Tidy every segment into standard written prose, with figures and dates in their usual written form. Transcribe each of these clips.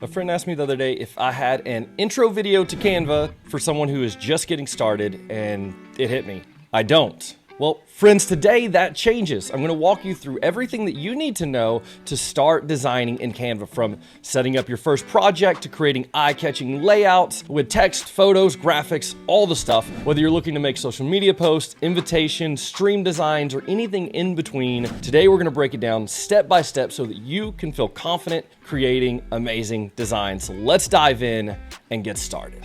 A friend asked me the other day if I had an intro video to Canva for someone who is just getting started, and it hit me. I don't. Well, friends, today that changes. I'm going to walk you through everything that you need to know to start designing in Canva, from setting up your first project to creating eye-catching layouts with text, photos, graphics, all the stuff. Whether you're looking to make social media posts, invitations, stream designs, or anything in between, today we're going to break it down step by step so that you can feel confident creating amazing designs. So let's dive in and get started.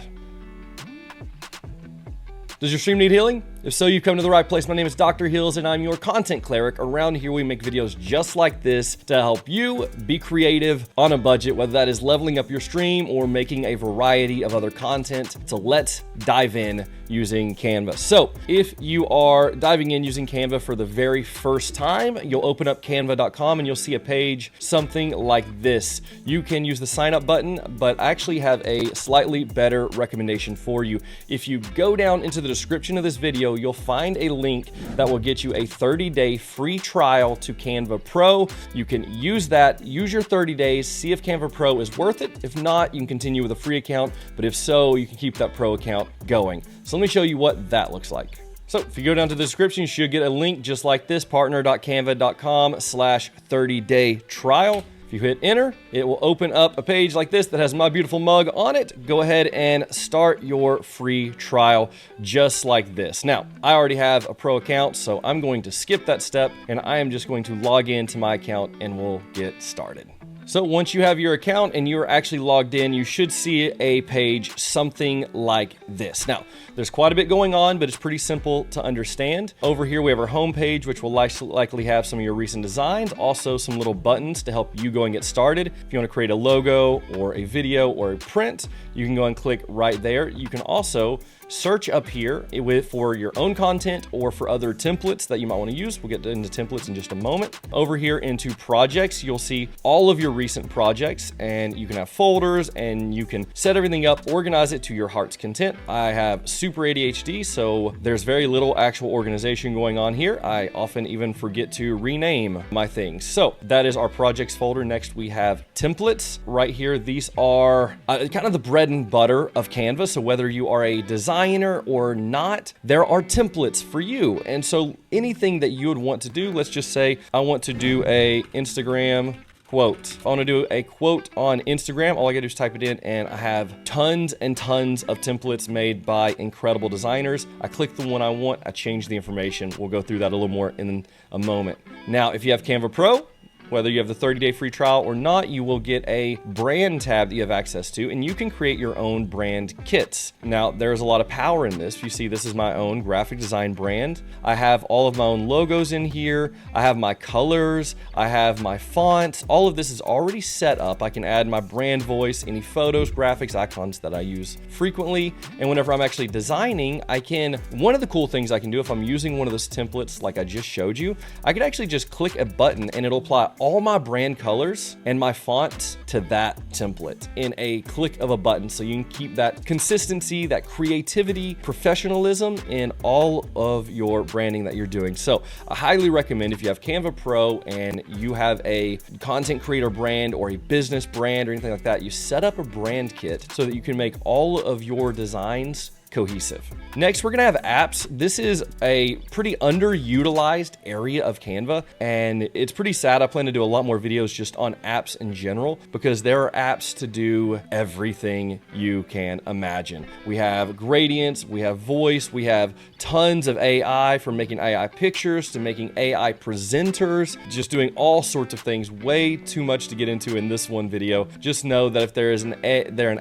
Does your stream need healing? If so, you've come to the right place. My name is Dr. Hills and I'm your content cleric. Around here, we make videos just like this to help you be creative on a budget, whether that is leveling up your stream or making a variety of other content. So let's dive in using Canva. So if you are diving in using Canva for the very first time, you'll open up canva.com and you'll see a page, something like this. You can use the sign up button, but I actually have a slightly better recommendation for you. If you go down into the description of this video, you'll find a link that will get you a 30-day free trial to Canva Pro. You can use that, use your 30 days, see if Canva Pro is worth it. If not, you can continue with a free account, but if so, you can keep that Pro account going. So let me show you what that looks like. So if you go down to the description, you should get a link just like this, partner.canva.com/30-day trial. If you hit enter, it will open up a page like this that has my beautiful mug on it. Go ahead and start your free trial just like this. Now, I already have a pro account, so I'm going to skip that step and I am just going to log into my account and we'll get started. So once you have your account and you're actually logged in, you should see a page something like this. Now, there's quite a bit going on, but it's pretty simple to understand. Over here, we have our home page, which will likely have some of your recent designs, also some little buttons to help you go and get started. If you want to create a logo or a video or a print, you can go and click right there. You can also search up here for your own content or for other templates that you might want to use. We'll get into templates in just a moment. Over here into projects, you'll see all of your recent projects, and you can have folders and you can set everything up, organize it to your heart's content. I have super ADHD, so there's very little actual organization going on here. I often even forget to rename my things. So that is our projects folder. Next, we have templates right here. These are kind of the bread and butter of Canva. So whether you are a designer or not, there are templates for you. And so anything that you would want to do, let's just say I want to do a Instagram quote. If I want to do a quote on Instagram, all I gotta do is type it in, and I have tons and tons of templates made by incredible designers. I click the one I want, I change the information. We'll go through that a little more in a moment. Now, if you have Canva Pro, whether you have the 30-day free trial or not, you will get a brand tab that you have access to, and you can create your own brand kits. Now, there's a lot of power in this. You see, this is my own graphic design brand. I have all of my own logos in here. I have my colors. I have my fonts. All of this is already set up. I can add my brand voice, any photos, graphics, icons that I use frequently. And whenever I'm actually designing, one of the cool things I can do if I'm using one of those templates like I just showed you, I could actually just click a button and it'll apply all my brand colors and my fonts to that template in a click of a button. So you can keep that consistency, that creativity, professionalism in all of your branding that you're doing. So I highly recommend, if you have Canva Pro and you have a content creator brand or a business brand or anything like that, you set up a brand kit so that you can make all of your designs cohesive. Next, we're gonna have apps. This is a pretty underutilized area of Canva, and it's pretty sad. I plan to do a lot more videos just on apps in general, because there are apps to do everything you can imagine. We have gradients, we have voice, we have tons of AI, from making AI pictures to making AI presenters, just doing all sorts of things. Way too much to get into in this one video. Just know that if there is an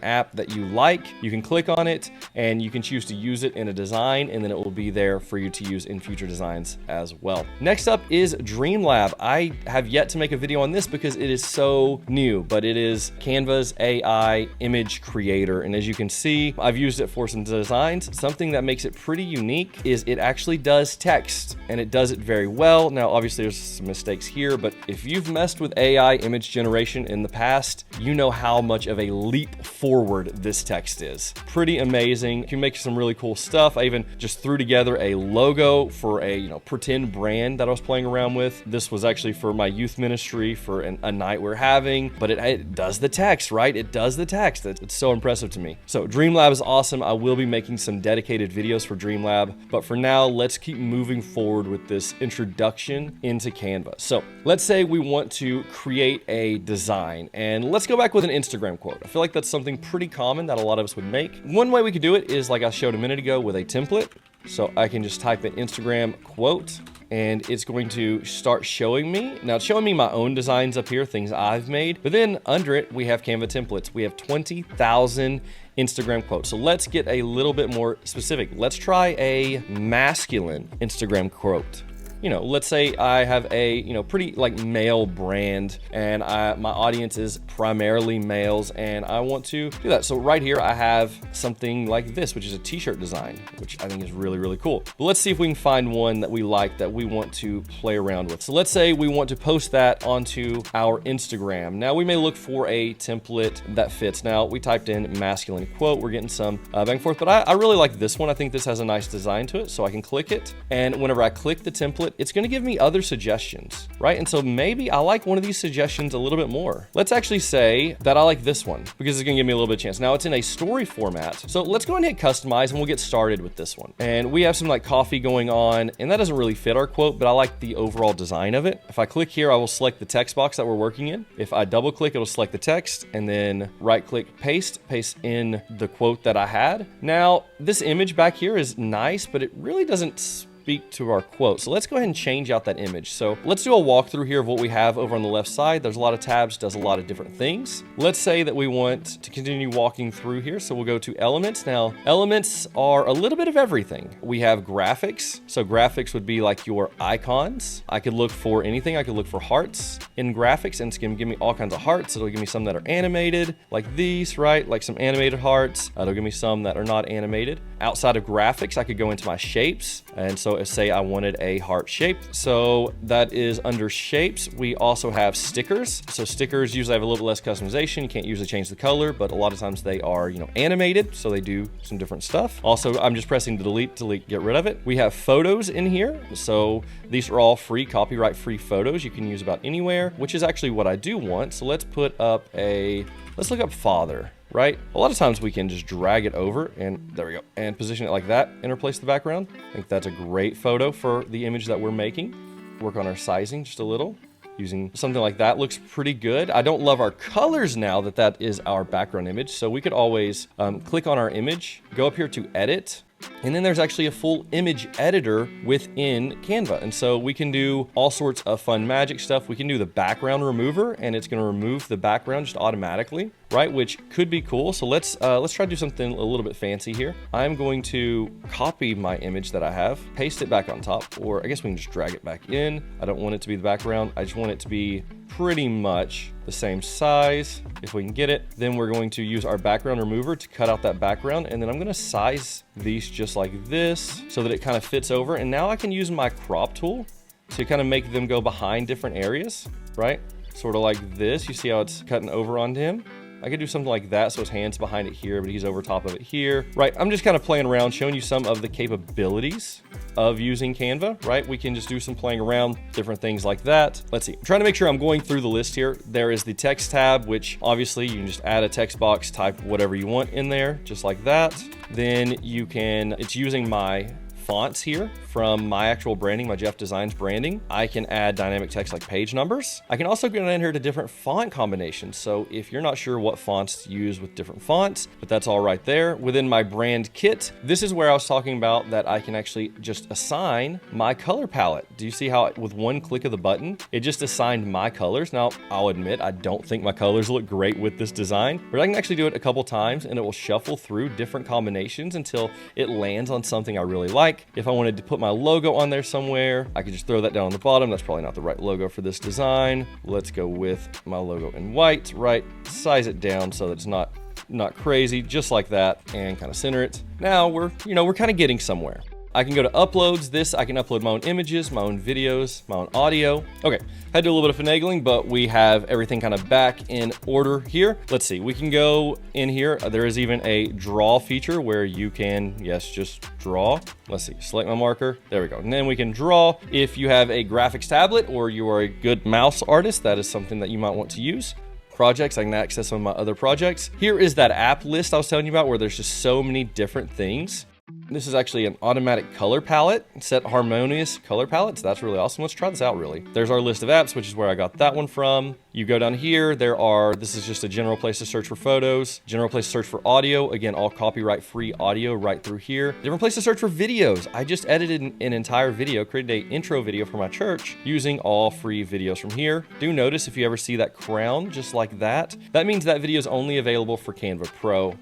app that you like, you can click on it and you can choose to use it in a design, and then it will be there for you to use in future designs as well. Next up is DreamLab. I have yet to make a video on this because it is so new, but it is Canva's AI image creator. And as you can see, I've used it for some designs. Something that makes it pretty unique is it actually does text, and it does it very well. Now, obviously there's some mistakes here, but if you've messed with AI image generation in the past, you know how much of a leap forward this text is. Pretty amazing. You can make make some really cool stuff. I even just threw together a logo for a, you know, pretend brand that I was playing around with. This was actually for my youth ministry for a night we're having, but it does the text, right? It does the text. It's so impressive to me. So DreamLab is awesome. I will be making some dedicated videos for DreamLab, but for now, let's keep moving forward with this introduction into Canva. So let's say we want to create a design, and let's go back with an Instagram quote. I feel like that's something pretty common that a lot of us would make. One way we could do it is like I showed a minute ago with a template. So I can just type in Instagram quote, and it's going to start showing me. Now it's showing me my own designs up here, things I've made, but then under it, we have Canva templates. We have 20,000 Instagram quotes. So let's get a little bit more specific. Let's try a masculine Instagram quote. You know, let's say I have a, you know, pretty like male brand, and my audience is primarily males, and I want to do that. So right here, I have something like this, which is a t-shirt design, which I think is really, really cool. But let's see if we can find one that we like that we want to play around with. So let's say we want to post that onto our Instagram. Now we may look for a template that fits. Now we typed in masculine quote. We're getting some back and forth, but I really like this one. I think this has a nice design to it. So I can click it. And whenever I click the template, it's going to give me other suggestions, right? And so maybe I like one of these suggestions a little bit more. Let's actually say that I like this one because it's going to give me a little bit of chance. Now it's in a story format. So let's go ahead and hit customize, and we'll get started with this one. And we have some like coffee going on, and that doesn't really fit our quote, but I like the overall design of it. If I click here, I will select the text box that we're working in. If I double click, it'll select the text, and then right click, paste in the quote that I had. Now this image back here is nice, but it really doesn't speak to our quote. So let's go ahead and change out that image. So let's do a walkthrough here of what we have over on the left side. There's a lot of tabs, does a lot of different things. Let's say that we want to continue walking through here. So we'll go to elements. Now, elements are a little bit of everything. We have graphics. So graphics would be like your icons. I could look for anything. I could look for hearts in graphics, and it's gonna give me all kinds of hearts. It'll give me some that are animated, like these, right? Like some animated hearts. It'll give me some that are not animated. Outside of graphics, I could go into my shapes. And so say I wanted a heart shape. So that is under shapes. We also have stickers. So stickers usually have a little less customization. You can't usually change the color, but a lot of times they are, you know, animated. So they do some different stuff. Also, I'm just pressing delete, get rid of it. We have photos in here. So these are all free, copyright free photos you can use about anywhere, which is actually what I do want. So let's put up let's look up father. Right? A lot of times we can just drag it over, and there we go, and position it like that and replace the background. I think that's a great photo for the image that we're making. Work on our sizing just a little. Using something like that looks pretty good. I don't love our colors now that is our background image, so we could always click on our image, go up here to edit, and then there's actually a full image editor within Canva. And so we can do all sorts of fun magic stuff. We can do the background remover, and it's gonna remove the background just automatically, right? Which could be cool. So let's try to do something a little bit fancy here. I'm going to copy my image that I have, paste it back on top, or I guess we can just drag it back in. I don't want it to be the background. I just want it to be pretty much the same size. If we can get it, then we're going to use our background remover to cut out that background. And then I'm gonna size these just like this so that it kind of fits over. And now I can use my crop tool to kind of make them go behind different areas, right? Sort of like this. You see how it's cutting over onto him? I could do something like that so his hand's behind it here, but he's over top of it here, right? I'm just kind of playing around, showing you some of the capabilities of using Canva, right? We can just do some playing around, different things like that. Let's see, I'm trying to make sure I'm going through the list here. There is the text tab, which obviously you can just add a text box, type whatever you want in there, just like that. Then you can, it's using my fonts here from my actual branding, my Jeff Designs branding. I can add dynamic text like page numbers. I can also go in here to different font combinations. So if you're not sure what fonts to use with different fonts, but that's all right there. Within my brand kit, this is where I was talking about that I can actually just assign my color palette. Do you see how with one click of the button, it just assigned my colors? Now, I'll admit, I don't think my colors look great with this design, but I can actually do it a couple times and it will shuffle through different combinations until it lands on something I really like. If I wanted to put my logo on there somewhere, I could just throw that down on the bottom. That's probably not the right logo for this design. Let's go with my logo in white, right? Size it down so that it's not crazy, just like that, and kind of center it. Now we're kind of getting somewhere. I can go to uploads. This, I can upload my own images, my own videos, my own audio. Okay, had to do a little bit of finagling, but we have everything kind of back in order here. Let's see, we can go in here. There is even a draw feature where you can, yes, just draw. Let's see, select my marker. There we go. And then we can draw. If you have a graphics tablet or you are a good mouse artist, that is something that you might want to use. Projects, I can access some of my other projects. Here is that app list I was telling you about where there's just so many different things. This is actually an automatic color palette, set harmonious color palettes. That's really awesome. Let's try this out really. There's our list of apps, which is where I got that one from. You go down here, this is just a general place to search for photos, general place to search for audio. Again, all copyright free audio right through here. Different place to search for videos. I just edited an entire video, created an intro video for my church using all free videos from here. Do notice if you ever see that crown just like that, that means that video is only available for Canva Pro,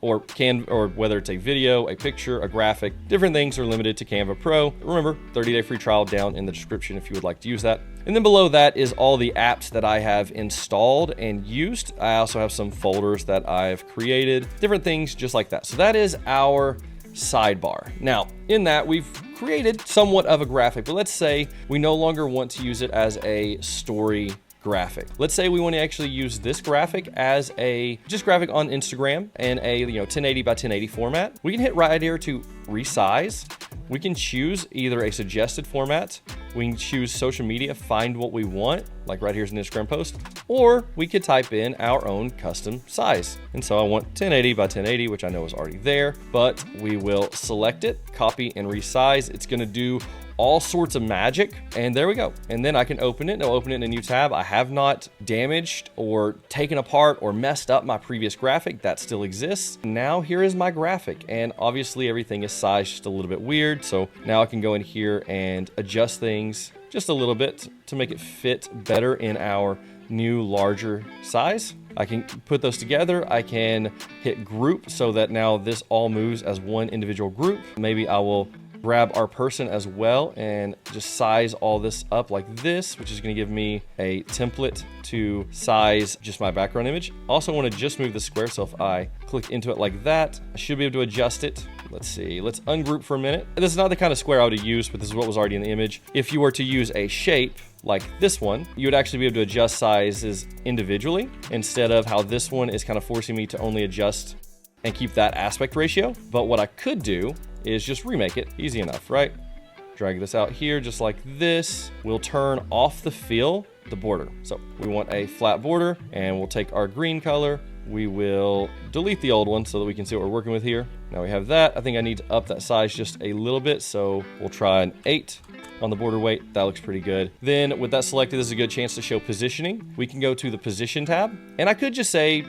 or whether it's a video, a picture, a graphic, different things are limited to Canva Pro. Remember, 30-day free trial down in the description if you would like to use that. And then below that is all the apps that I have installed and used. I also have some folders that I've created, different things just like that. So that is our sidebar. Now, in that we've created somewhat of a graphic, but let's say we no longer want to use it as a story graphic. Let's say we want to actually use this graphic as a just graphic on Instagram and a 1080 by 1080 format. We can hit right here to resize. We can choose either a suggested format. We can choose social media, find what we want, like right here's an Instagram post, or we could type in our own custom size. And so I want 1080 by 1080, which I know is already there, but we will select it, copy and resize. It's going to do all sorts of magic, and there we go. And then I can open it, and I'll open it in a new tab. I have not damaged or taken apart or messed up my previous graphic. That still exists. Now here is my graphic, and obviously everything is sized just a little bit weird. So now I can go in here and adjust things just a little bit to make it fit better in our new larger size. I can put those together. I can hit group so that now this all moves as one individual group. Maybe I will grab our person as well and just size all this up like this, which is going to give me a template to size just my background image. Also want to just move the square, so if I click into it like that, I should be able to adjust it. Let's see, let's ungroup for a minute. This is not the kind of square I would have used, but this is what was already in the image. If you were to use a shape like this one, you would actually be able to adjust sizes individually instead of how this one is kind of forcing me to only adjust and keep that aspect ratio. But what I could do is just remake it. Easy enough, right? Drag this out here just like this. We'll turn off the fill, the border. So we want a flat border, and we'll take our green color. We will delete the old one so that we can see what we're working with here. Now we have that. I think I need to up that size just a little bit, so we'll try an 8 on the border weight. That looks pretty good. Then with that selected, this is a good chance to show positioning. We can go to the position tab, and I could just say,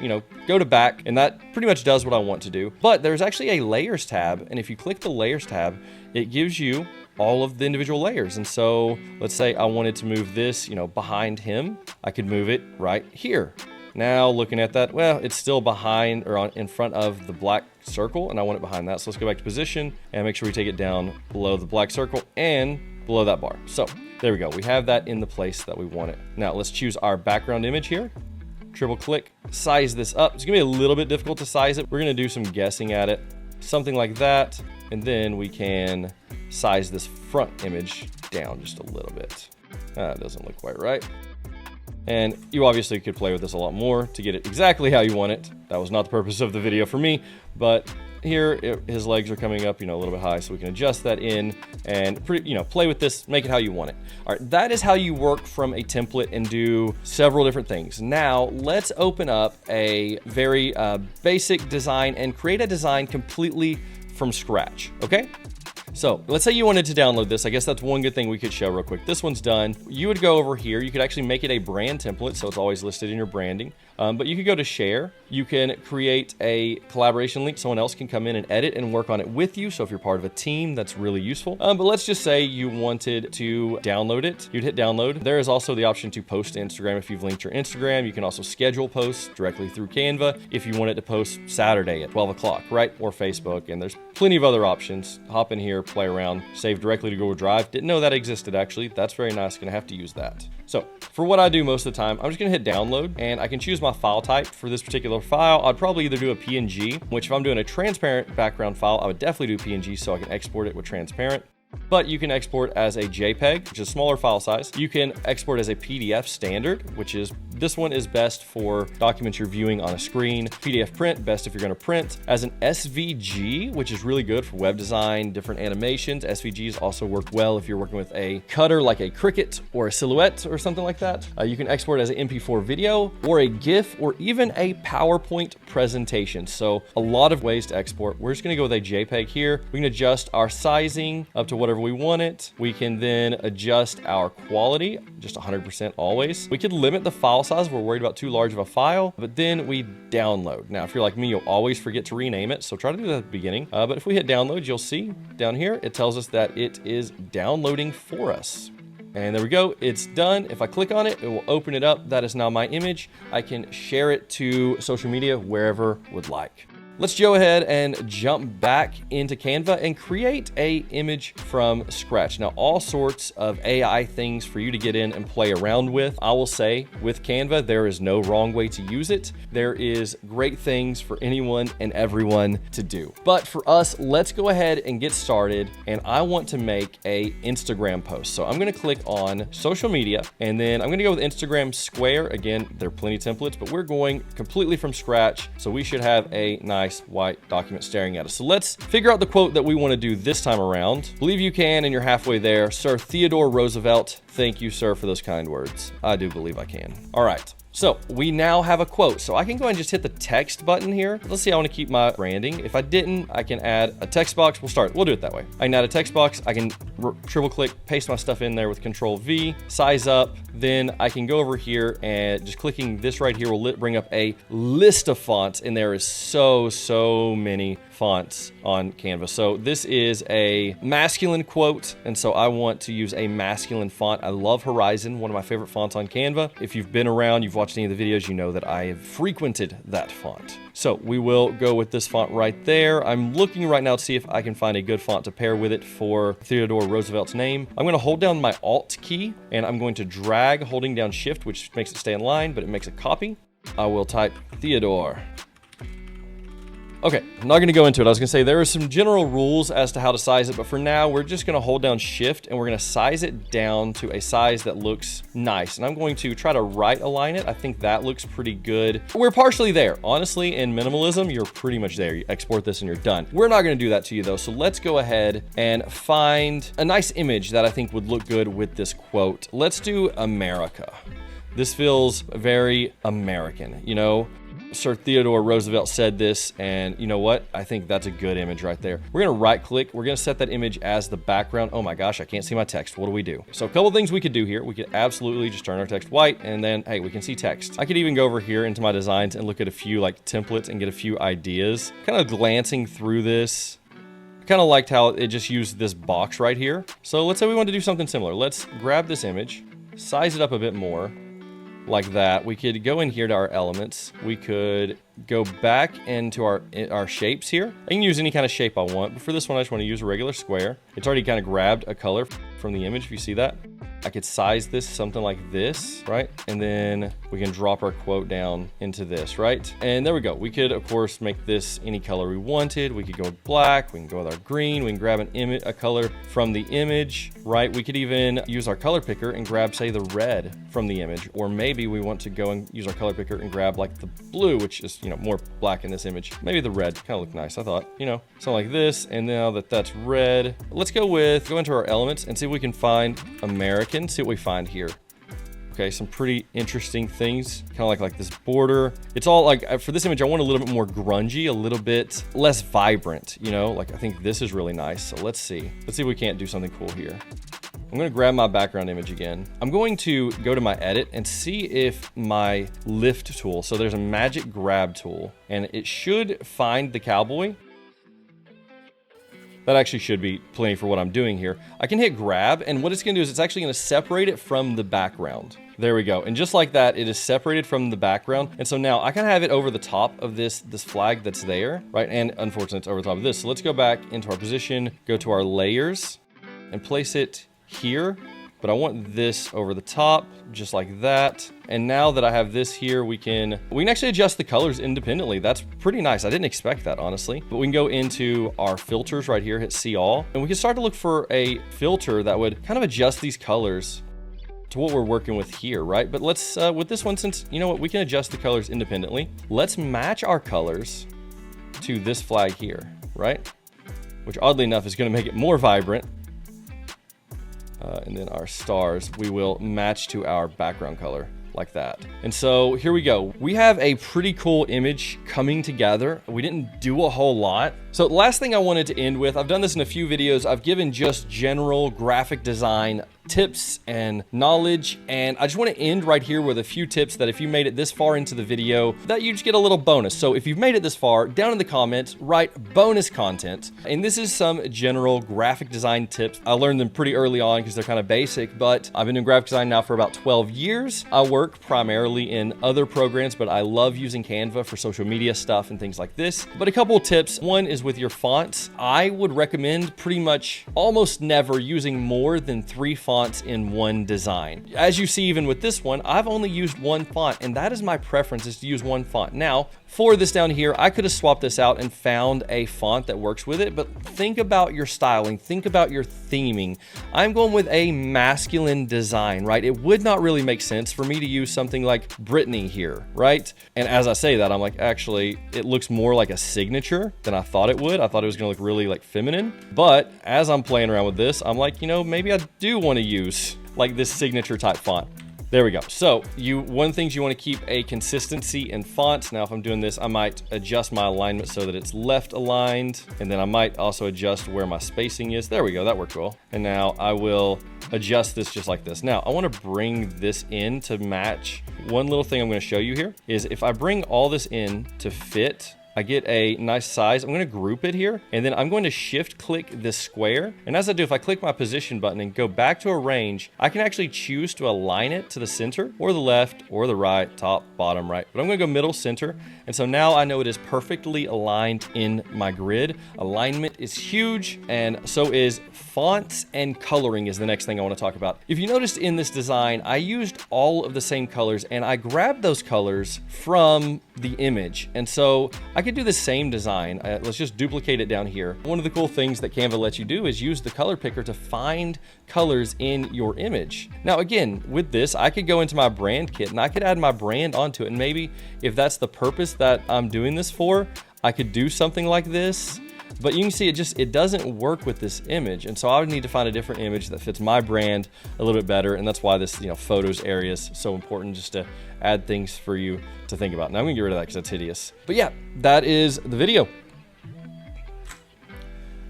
go to back, and that pretty much does what I want to do. But there's actually a layers tab, and if you click the layers tab, it gives you all of the individual layers. And so let's say I wanted to move this, behind him. I could move it right here. Now looking at that, well, it's still behind or in front of the black circle, and I want it behind that. So let's go back to position and make sure we take it down below the black circle and below that bar. So there we go. We have that in the place that we want it. Now let's choose our background image here. Triple click, size this up. It's gonna be a little bit difficult to size it. We're gonna do some guessing at it, something like that. And then we can size this front image down just a little bit. That doesn't look quite right. And you obviously could play with this a lot more to get it exactly how you want it. That was not the purpose of the video for me, but here his legs are coming up, a little bit high, so we can adjust that in and play with this, make it how you want it. All right, that is how you work from a template and do several different things. Now let's open up a very basic design and create a design completely from scratch, okay? So let's say you wanted to download this. I guess that's one good thing we could show real quick. This one's done. You would go over here. You could actually make it a brand template, so it's always listed in your branding. But you could go to share. You can create a collaboration link. Someone else can come in and edit and work on it with you. So if you're part of a team, that's really useful. But let's just say you wanted to download it. You'd hit download. There is also the option to post to Instagram if you've linked your Instagram. You can also schedule posts directly through Canva if you wanted to post Saturday at 12 o'clock, right? Or Facebook. And there's plenty of other options. Hop in here, play around, save directly to Google Drive. Didn't know that existed actually. That's very nice. Gonna have to use that. So for what I do most of the time, I'm just gonna hit download, and I can choose my file type for this particular file. I'd probably either do a PNG, which if I'm doing a transparent background file, I would definitely do PNG so I can export it with transparent. But you can export as a JPEG, which is a smaller file size. You can export as a PDF standard, which is, this one is best for documents you're viewing on a screen. PDF print, best if you're gonna print. As an SVG, which is really good for web design, different animations. SVGs also work well if you're working with a cutter like a Cricut or a Silhouette or something like that. You can export as an MP4 video or a GIF or even a PowerPoint presentation. So a lot of ways to export. We're just gonna go with a JPEG here. We can adjust our sizing up to whatever we want it. We can then adjust our quality, just 100% always. We could limit the file size if we're worried about too large of a file, but then we download. Now, if you're like me, you'll always forget to rename it, so try to do that at the beginning. But if we hit download, you'll see down here, it tells us that it is downloading for us. And there we go, it's done. If I click on it, it will open it up. That is now my image. I can share it to social media wherever would like. Let's go ahead and jump back into Canva and create a image from scratch. Now, all sorts of AI things for you to get in and play around with. I will say with Canva, there is no wrong way to use it. There is great things for anyone and everyone to do. But for us, let's go ahead and get started. And I want to make a Instagram post. So I'm gonna click on social media, and then I'm gonna go with Instagram Square. Again, there are plenty of templates, but we're going completely from scratch. So we should have a nice white document staring at us. So let's figure out the quote that we want to do this time around. Believe you can, and you're halfway there. Sir Theodore Roosevelt, thank you, sir, for those kind words. I do believe I can. All right. So we now have a quote. So I can go ahead and just hit the text button here. Let's see, I want to keep my branding. If I didn't, I can add a text box. We'll do it that way. I can add a text box. I can triple click, paste my stuff in there with Control V, size up. Then I can go over here and just clicking this right here will bring up a list of fonts. And there is so many fonts on Canva. So this is a masculine quote. And so I want to use a masculine font. I love Horizon, one of my favorite fonts on Canva. If you've been around, you've watched any of the videos, you know that I have frequented that font. So we will go with this font right there. I'm looking right now to see if I can find a good font to pair with it for Theodore Roosevelt's name. I'm gonna hold down my Alt key and I'm going to drag holding down Shift, which makes it stay in line, but it makes a copy. I will type Theodore. Okay, I'm not gonna go into it. I was gonna say there are some general rules as to how to size it, but for now, we're just gonna hold down Shift and we're gonna size it down to a size that looks nice. And I'm going to try to right align it. I think that looks pretty good. We're partially there. Honestly, in minimalism, you're pretty much there. You export this and you're done. We're not gonna do that to you though, so let's go ahead and find a nice image that I think would look good with this quote. Let's do America. This feels very American, you know? Sir Theodore Roosevelt said this, and you know what? I think that's a good image right there. We're gonna right click, we're gonna set that image as the background. Oh my gosh, I can't see my text. What do we do? So a couple things we could do here. We could absolutely just turn our text white, and then, hey, we can see text. I could even go over here into my designs and look at a few like templates and get a few ideas. Kind of glancing through this, kind of liked how it just used this box right here. So let's say we want to do something similar. Let's grab this image, size it up a bit more, like that. We could go in here to our elements. We could go back into our shapes here. I can use any kind of shape I want, but for this one, I just want to use a regular square. It's already kind of grabbed a color from the image, if you see that. I could size this something like this, right? And then we can drop our quote down into this, right? And there we go. We could, of course, make this any color we wanted. We could go with black. We can go with our green. We can grab a color from the image, right? We could even use our color picker and grab, say, the red from the image. Or maybe we want to go and use our color picker and grab like the blue, which is, you know, more black in this image. Maybe the red kind of look nice, I thought, you know, something like this. And now that that's red, let's go into our elements and see if we can find American. See what we find here. Okay, some pretty interesting things, kind of like this border. It's all like, for this image, I want a little bit more grungy, a little bit less vibrant, you know, like I think this is really nice. So let's see if we can't do something cool here. I'm gonna grab my background image again. I'm going to go to my edit and see if my lift tool, so there's a magic grab tool and it should find the cowboy. That actually should be plenty for what I'm doing here. I can hit grab, and what it's gonna do is it's actually gonna separate it from the background. There we go. And just like that, it is separated from the background. And so now I can have it over the top of this flag that's there, right? And unfortunately, it's over the top of this. So let's go back into our position, go to our layers, and place it here. but I want this over the top, just like that. And now that I have this here, we can actually adjust the colors independently. That's pretty nice. I didn't expect that, honestly. But we can go into our filters right here, hit see all, and we can start to look for a filter that would kind of adjust these colors to what we're working with here, right? But let's, with this one, since, you know what, we can adjust the colors independently, let's match our colors to this flag here, right? Which oddly enough is gonna make it more vibrant. And then our stars, we will match to our background color like that. And so here we go. We have a pretty cool image coming together. We didn't do a whole lot. So the last thing I wanted to end with, I've done this in a few videos. I've given just general graphic design tips and knowledge, and I just want to end right here with a few tips that if you made it this far into the video, that you just get a little bonus. So if you've made it this far, down in the comments, write bonus content. And this is some general graphic design tips. I learned them pretty early on because they're kind of basic, but I've been doing graphic design now for about 12 years. I work primarily in other programs, but I love using Canva for social media stuff and things like this. But a couple of tips. One is with your fonts. I would recommend pretty much almost never using more than 3 fonts in one design. As you see, even with this one, I've only used one font, and that is my preference, is to use one font. Now, for this down here, I could have swapped this out and found a font that works with it, but think about your styling, think about your theming. I'm going with a masculine design, right? It would not really make sense for me to use something like Brittany here, right? And as I say that, I'm like, actually, it looks more like a signature than I thought it would. I thought it was gonna look really like feminine, but as I'm playing around with this, I'm like, you know, maybe I do want to use like this signature type font. There we go. So one thing you want to keep a consistency in fonts. Now, if I'm doing this, I might adjust my alignment so that it's left aligned. And then I might also adjust where my spacing is. There we go. That worked well. And now I will adjust this just like this. Now I want to bring this in to match. One little thing I'm going to show you here is if I bring all this in to fit, I get a nice size. I'm going to group it here, and then I'm going to shift click this square. And as I do, if I click my position button and go back to arrange, I can actually choose to align it to the center or the left or the right, top, bottom, right. But I'm going to go middle, center. And so now I know it is perfectly aligned in my grid. Alignment is huge, and so is fonts, and coloring is the next thing I want to talk about. If you noticed in this design, I used all of the same colors, and I grabbed those colors from the image. And so I could do the same design. Let's just duplicate it down here. One of the cool things that Canva lets you do is use the color picker to find colors in your image. Now, again, with this, I could go into my brand kit and I could add my brand onto it. And maybe if that's the purpose that I'm doing this for, I could do something like this. But you can see it doesn't work with this image. And so I would need to find a different image that fits my brand a little bit better. And that's why this, photos area is so important, just to add things for you to think about. Now I'm gonna get rid of that because that's hideous. But yeah, that is the video.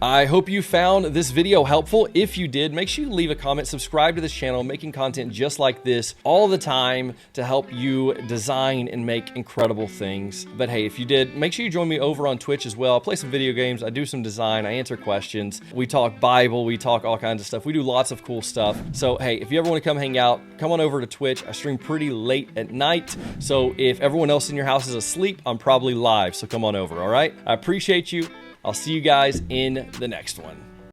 I hope you found this video helpful. If you did, make sure you leave a comment, subscribe to this channel, making content just like this all the time to help you design and make incredible things. But hey, if you did, make sure you join me over on Twitch as well. I play some video games, I do some design, I answer questions. We talk Bible, we talk all kinds of stuff. We do lots of cool stuff. So hey, if you ever want to come hang out, come on over to Twitch. I stream pretty late at night. So if everyone else in your house is asleep, I'm probably live. So come on over, all right? I appreciate you. I'll see you guys in the next one.